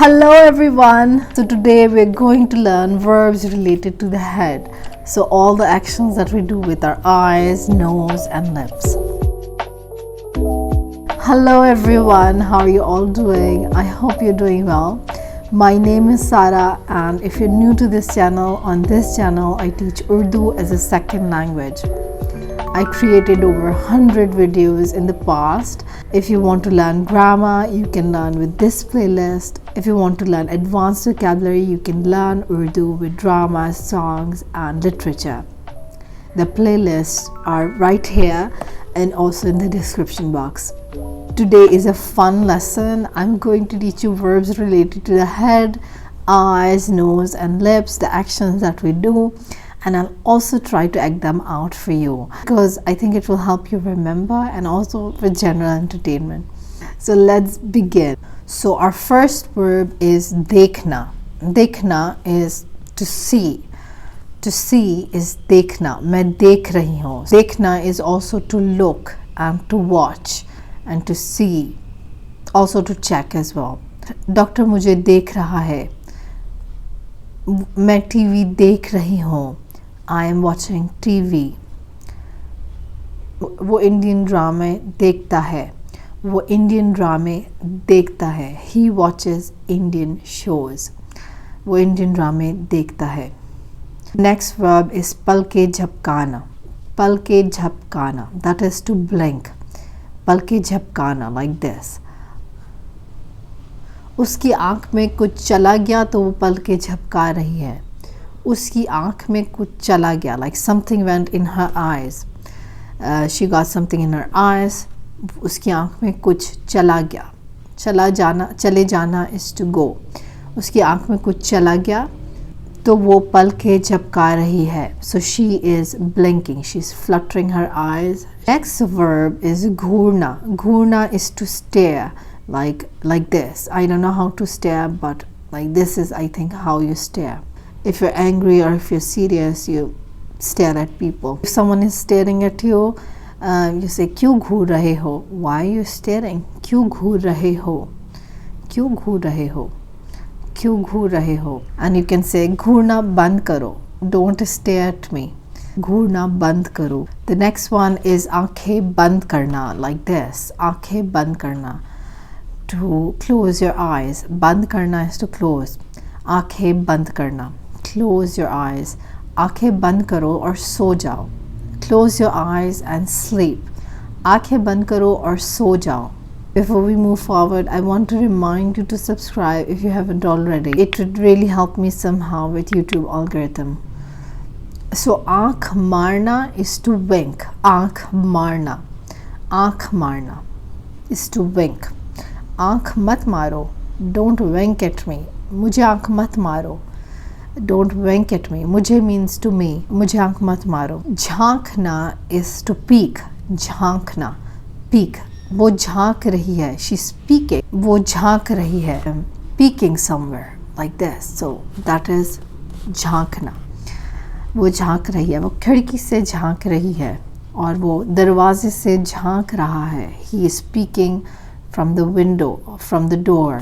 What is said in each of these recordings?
Hello everyone. So today we're going to learn verbs related to the head. So all the actions that we do with our eyes, nose and lips. Hello everyone. How are you all doing? I hope you're doing well. My name is Sara, and if you're new to this channel, on this channel I teach Urdu as a second language. I created over 100 videos in the past. If you want to learn grammar, you can learn with this playlist. If you want to learn advanced vocabulary, you can learn Urdu with dramas, songs and literature. The playlists are right here and also in the description box. Today is a fun lesson. I'm going to teach you verbs related to the head, eyes, nose and lips, the actions that we do. And I'll also try to act them out for you because I think it will help you remember and also for general entertainment. So let's begin. So our first verb is dekhna. Dekhna is to see. To see is dekhna. Main dekh rahi hoon. Dekhna is also to look and to watch and to see. Also to check as well. Doctor मुझे देख रहा है. मैं TV देख रही हूँ. I am watching TV. वो Indian ड्रामे देखता है. वो इंडियन ड्रामे देखता है. He watches Indian shows. वो इंडियन ड्रामे देखता है. Next verb is पलके झपकाना. पलके झपकाना. That is to blink. पलके झपकाना like this. उसकी आँख में कुछ चला गया तो वो पलके झपका रही है. उसकी आँख में कुछ चला गया, like something went in her eyes. She got something in her eyes. उसकी आँख में कुछ चला गया. चला जाना, चले जाना is to go. उसकी आँख में कुछ चला गया तो वो पलके झपका रही है. So she is blinking. She's fluttering her eyes. Next verb is Ghurna. Ghurna is to stare, like this. I don't know how to stare, but like this is, I think, how you stare. If you're angry or if you're serious, you stare at people. If someone is staring at you, you say क्यों घूर रहे हो? Why are you staring? क्यों घूर रहे हो? क्यों घूर रहे हो? क्यों घूर रहे हो? And you can say घूरना बंद करो. Don't stare at me. घूरना बंद करो. The next one is आंखें बंद करना, like this. आंखें बंद करना. To close your eyes. बंद करना is to close. आंखें बंद करना. Close your eyes. आंखें बंद करो और सो जाओ. Close your eyes and sleep. आंखें बंद करो और सो जाओ. Before we move forward, I want to remind you to subscribe if you haven't already. It would really help me somehow with YouTube algorithm. So आँख मारना is to wink. आँख मारना. आँख मारना is to wink. आँख मत मारो. Don't wink at me. मुझे आँख मत मारो. Don't wink at me. मुझे means to me. मुझे आँख मत मारो. झांकना is to peek. झांकना. Peek. वो झांक रही है. She's peeking. वो झांक रही है. Peeking somewhere like this. So that is झांकना. वो झांक रही है. वो खिड़की से झांक रही है और वो दरवाजे से झांक रहा है. He is peeking from the window, from the door.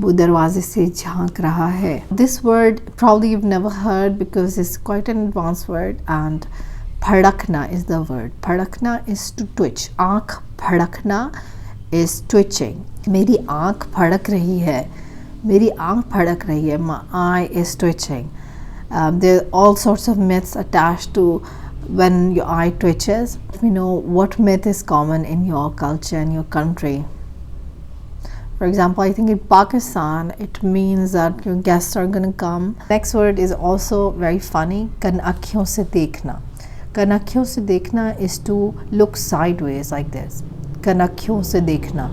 वो दरवाजे से झांक रहा है. This word probably you've never heard because it's quite an advanced word. And फड़कना is the word. फड़कना is to twitch. आँख फड़कना is twitching. मेरी आँख फड़क रही है. मेरी आँख फड़क रही है. My eye is twitching. There are all sorts of myths attached to when your eye twitches. Let me know what myth is common in your culture and your country. For example, I think in Pakistan, it means that your guests are going to come. Next word is also very funny. कन आँखों से देखना. कन आँखों से देखना is to look sideways like this. कन आँखों से देखना.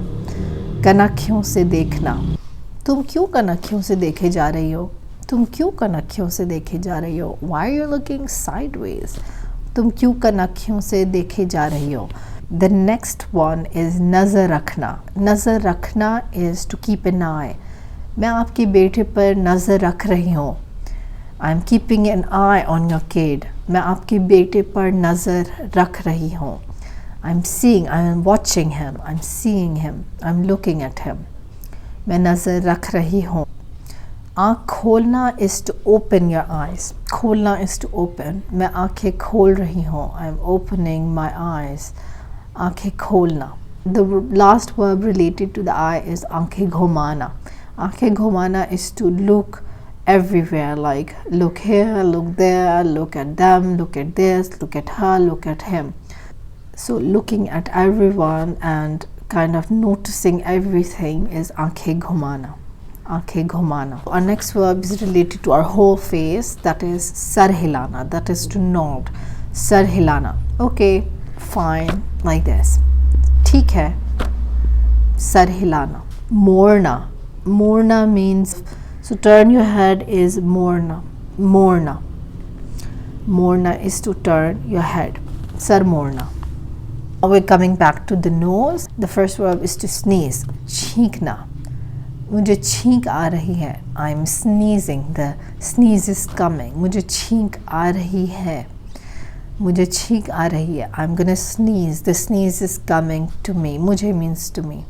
कन आँखों से देखना. तुम क्यों कन आँखों से देखे जा रही हो? तुम क्यों कन आँखों से देखे जा रही हो? Why are you looking sideways? तुम क्यों कन आँखों से देखे जा रही हो? The next one is नज़र रखना. नज़र रखना is to keep an eye. मैं आपके बेटे पर नज़र रख रही हूँ. I'm keeping an eye on your kid. मैं आपके बेटे पर नज़र रख रही हूँ. I'm watching him. I'm seeing him. I'm looking at him. मैं नज़र रख रही हूँ. आँख खोलना is to open your eyes. खोलना is to open. मैं आँखें खोल रही हूँ. I'm opening my eyes. आँखें खोलना. The last verb related to the eye is आँखें घुमाना. आँखें घुमाना is to look everywhere, like look here, look there, look at them, look at this, look at her, look at him. So looking at everyone and kind of noticing everything is आँखें घुमाना. आँखें घुमाना. Our next verb is related to our whole face, that is sir हिलाना, that is to nod. Sir हिलाना. Okay, fine, like this. ठीक है. Sir हिलाना. मोड़ना. मोड़ना means, so turn your head is मोड़ना. मोड़ना. मोड़ना is to turn your head. Sir मोड़ना. Now we're coming back to the nose. The first verb is to sneeze. छींकना. मुझे छींक आ रही है. I'm sneezing. The sneeze is coming. मुझे छींक आ रही है. मुझे छींक आ रही है. I'm gonna sneeze. The sneeze is coming to me. मुझे means to me.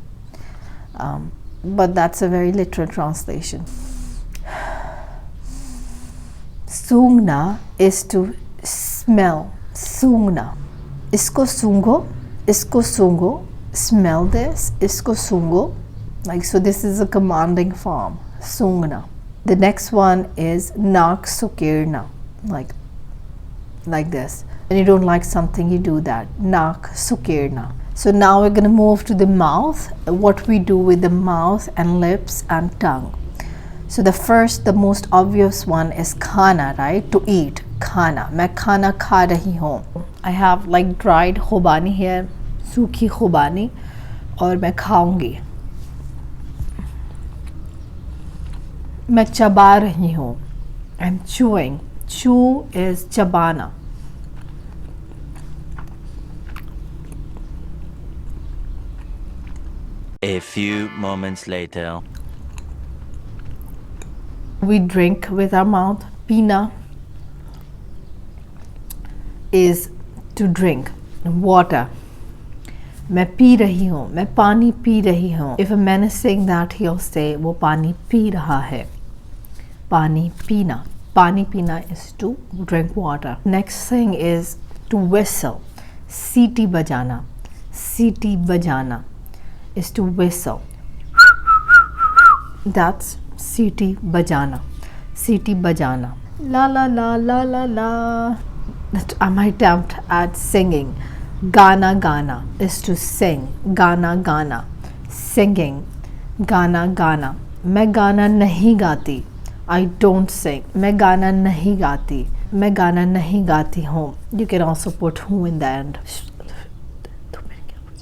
But that's a very literal translation. सूंघना is to smell. सूंघना. इसको सूंघो. इसको सूंघो. Smell this. इसको सूंघो. Like, so this is a commanding form. Sungna. The next one is naak sukirna. Like this. When you don't like something, you do that. Naak sukirna. So now we're going to move to the mouth. What we do with the mouth and lips and tongue. So the most obvious one is khana, right? To eat. Khana. मैं खाना खा रही हूँ. I have like dried khubani here. सूखी खुबानी. और मैं खाऊंगी. मैं चबा रही हूँ. I'm chewing. Chew is चबाना. A few moments later. We drink with our mouth. Pina is to drink. Water. मैं पी रही हूँ. मैं पानी पी रही हूँ. If a man is saying that, he'll say वो पानी पी रहा है. पानी पीना. पानी पीना is to drink water. Next thing is to whistle. सीटी बजाना. सीटी बजाना is to whistle. That's सीटी बजाना. सीटी बजाना. La la la la la la. That my attempt at singing. Gana gana is to sing. Gana gana. Singing. Gana gana. मैं गाना नहीं गाती. I don't sing. मैं गाना नहीं गाती. मैं गाना नहीं गाती हूँ. You can also put who in the end.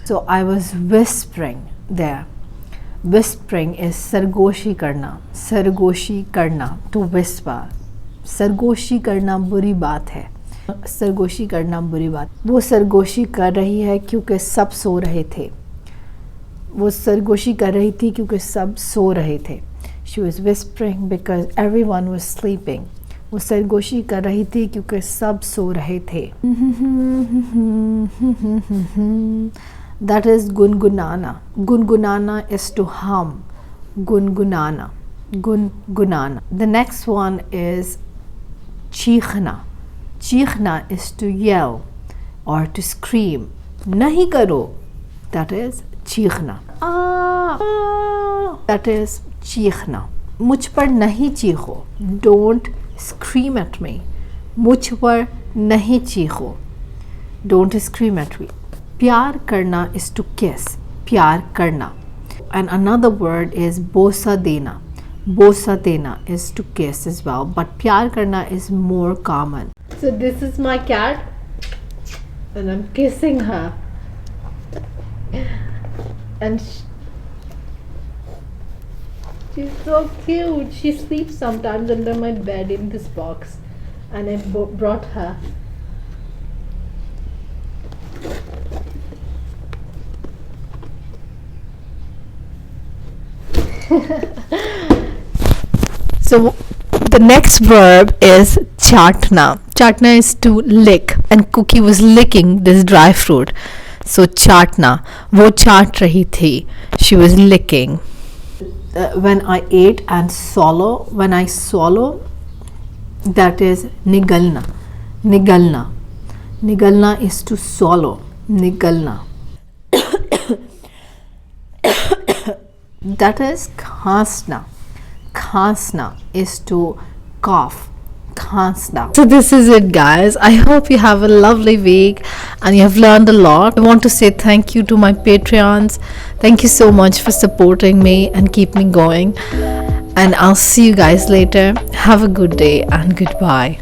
So I was whispering there. Whispering is सरगोशी करना. सरगोशी करना. To whisper. सरगोशी करना बुरी बात है. सरगोशी करना बुरी बात. वो सरगोशी कर रही है क्योंकि सब सो रहे थे. वो सरगोशी कर रही थी क्योंकि सब सो रहे थे. She was whispering because everyone was sleeping. वो सरगोशी कर रही थी क्योंकि सब सो रहे थे. That is गुनगुनाना. गुनगुनाना is to hum. गुनगुनाना. गुनगुनाना. The next one is चीखना. चीखना is to yell or to scream. नहीं करो. That is चीखना. That is चीखना. मुझ पर नहीं चीखो. Don't scream at me. मुझ पर नहीं चीखो. Don't scream at me. प्यार करना is to kiss. प्यार करना. And another word is बोसा देना. बोसा देना is to kiss as well, but प्यार करना is more common. So this is my cat and I'm kissing her. And she's so cute. She sleeps sometimes under my bed in this box, and I brought her. So the next verb is chatna. Chatna is to lick, and Cookie was licking this dry fruit. So chatna, वो चाट रही थी. She was licking. when I ate and swallow. When I swallow, that is nigalna. Nigalna. Nigalna is to swallow. Nigalna. That is khansna. Khansna is to cough. Khansna. So this is it, guys. I hope you have a lovely week and you have learned a lot. I want to say thank you to my Patreons. Thank you so much for supporting me and keep me going. And I'll see you guys later. Have a good day and goodbye.